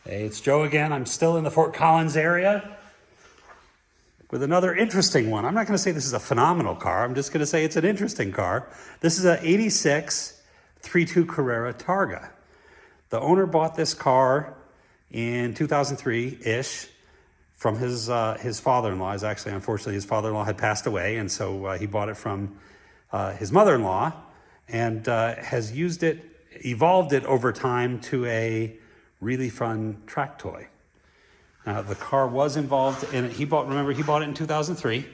Hey, it's Joe again. I'm still in the Fort Collins area with another interesting one. I'm not going to say this is a phenomenal car. I'm just going to say it's an interesting car. This is a 86 3.2 Carrera Targa. The owner bought this car in 2003-ish from his father-in-law. Unfortunately, his father-in-law had passed away, and so he bought it from his mother-in-law and has evolved it over time to a really fun track toy. The car was involved in, he bought it in 2003.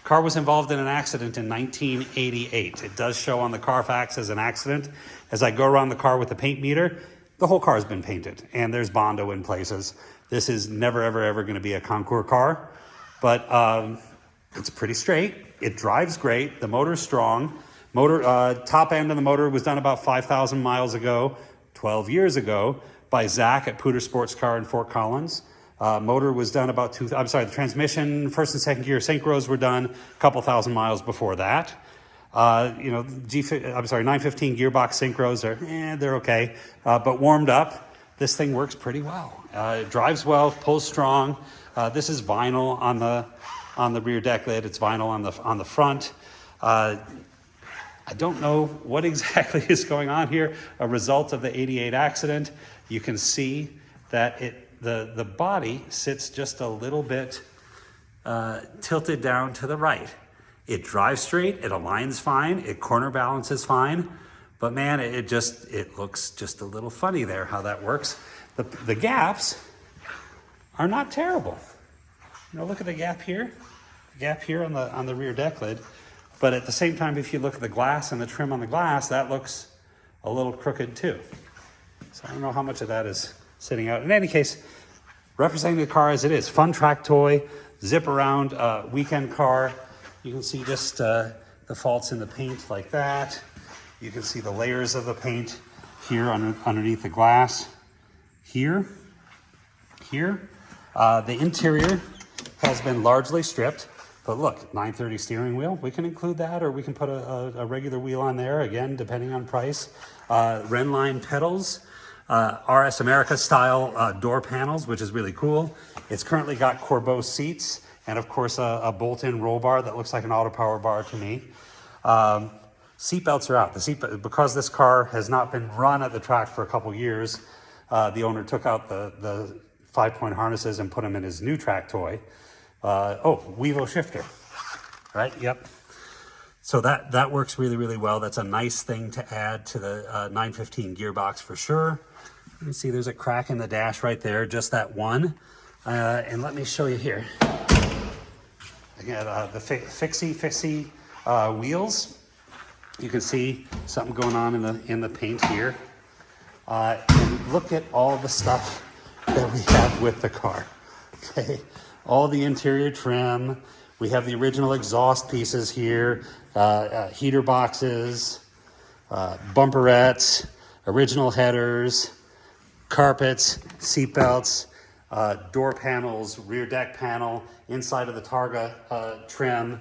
Car was involved in an accident in 1988. It does show on the Carfax as an accident. As I go around the car with the paint meter, the whole car has been painted and there's Bondo in places. This is never, ever going to be a concours car, but it's pretty straight. It drives great. The motor's strong. Top end of the motor was done about 5,000 miles ago, 12 years ago, by Zach at Poudre Sports Car in Fort Collins. Motor was done about the transmission, first and second gear synchros were done a couple thousand miles before that. 915 gearbox synchros they're okay, but warmed up, this thing works pretty well. It drives well, pulls strong. This is vinyl on the rear deck lid. It's vinyl on the front. I don't know what exactly is going on here. A result of the 88 accident. You can see that the body sits just a little bit tilted down to the right. It drives straight, it aligns fine, it corner balances fine, but man, it looks just a little funny there how that works. The gaps are not terrible. Look at the gap here on the rear deck lid. But at the same time, if you look at the glass and the trim on the glass, that looks a little crooked too. So I don't know how much of that is sitting out. In any case, representing the car as it is, fun track toy, zip around weekend car. You can see just the faults in the paint like that. You can see the layers of the paint here underneath the glass. Here. The interior has been largely stripped. But look, 930 steering wheel, we can include that, or we can put a regular wheel on there, again, depending on price. Renline pedals, RS America style door panels, which is really cool. It's currently got Corbeau seats, and of course a bolt-in roll bar that looks like an auto power bar to me. Seat belts are out. Because this car has not been run at the track for a couple years, the owner took out the 5-point harnesses and put them in his new track toy. Wevo shifter, right? Yep. So that works really, really well. That's a nice thing to add to the 915 gearbox for sure. You can see there's a crack in the dash right there, just that one. And let me show you here. Again, the fixie wheels. You can see something going on in the paint here. And look at all the stuff that we have with the car. Okay. All the interior trim. We have the original exhaust pieces here, heater boxes, bumperettes, original headers, carpets, seat belts, door panels, rear deck panel, inside of the Targa trim,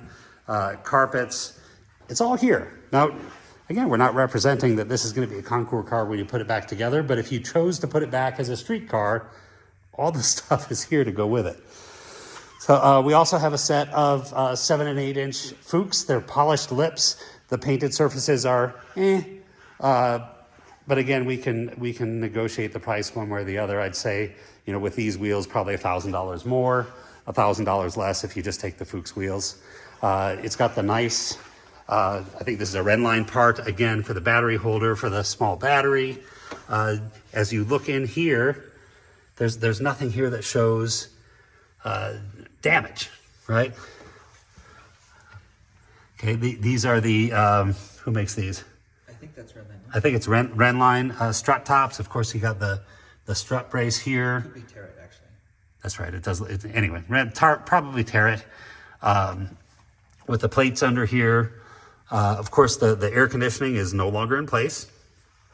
carpets. It's all here. Now, again, we're not representing that this is going to be a concours car when you put it back together, but if you chose to put it back as a street car, all the stuff is here to go with it. So we also have a set of 7 and 8 inch Fuchs. They're polished lips. The painted surfaces are but again, we can negotiate the price one way or the other. I'd say, with these wheels, probably $1,000 more, $1,000 less if you just take the Fuchs wheels. It's got the nice, I think this is a Renline part, again, for the battery holder, for the small battery. As you look in here, there's nothing here that shows damage, right? Okay, these are the, who makes these? I think that's Renline. I think it's Renline strut tops. Of course, you got the strut brace here. Could be Tarret, actually. That's right, it does, anyway, probably Tarret. With the plates under here. Of course, the air conditioning is no longer in place,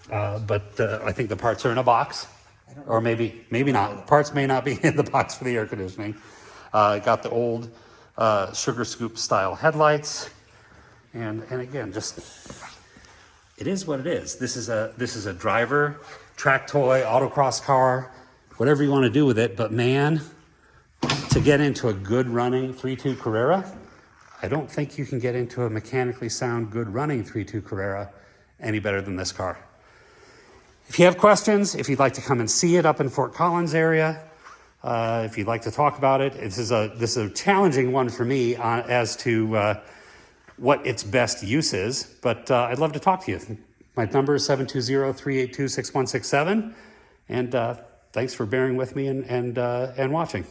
but I think the parts are in a box. Or maybe not. Parts may not be in the box for the air conditioning. Got the old sugar scoop style headlights, and again, just it is what it is. This is a driver track toy autocross car. whatever you want to do with it. But man, to get into a good running 3.2 Carrera, I don't think you can get into a mechanically sound, good running 3.2 Carrera any better than this car. If you have questions, if you'd like to come and see it up in Fort Collins area, if you'd like to talk about it, this is a challenging one for me as to what its best use is, but I'd love to talk to you. My number is 720-382-6167, and thanks for bearing with me and watching.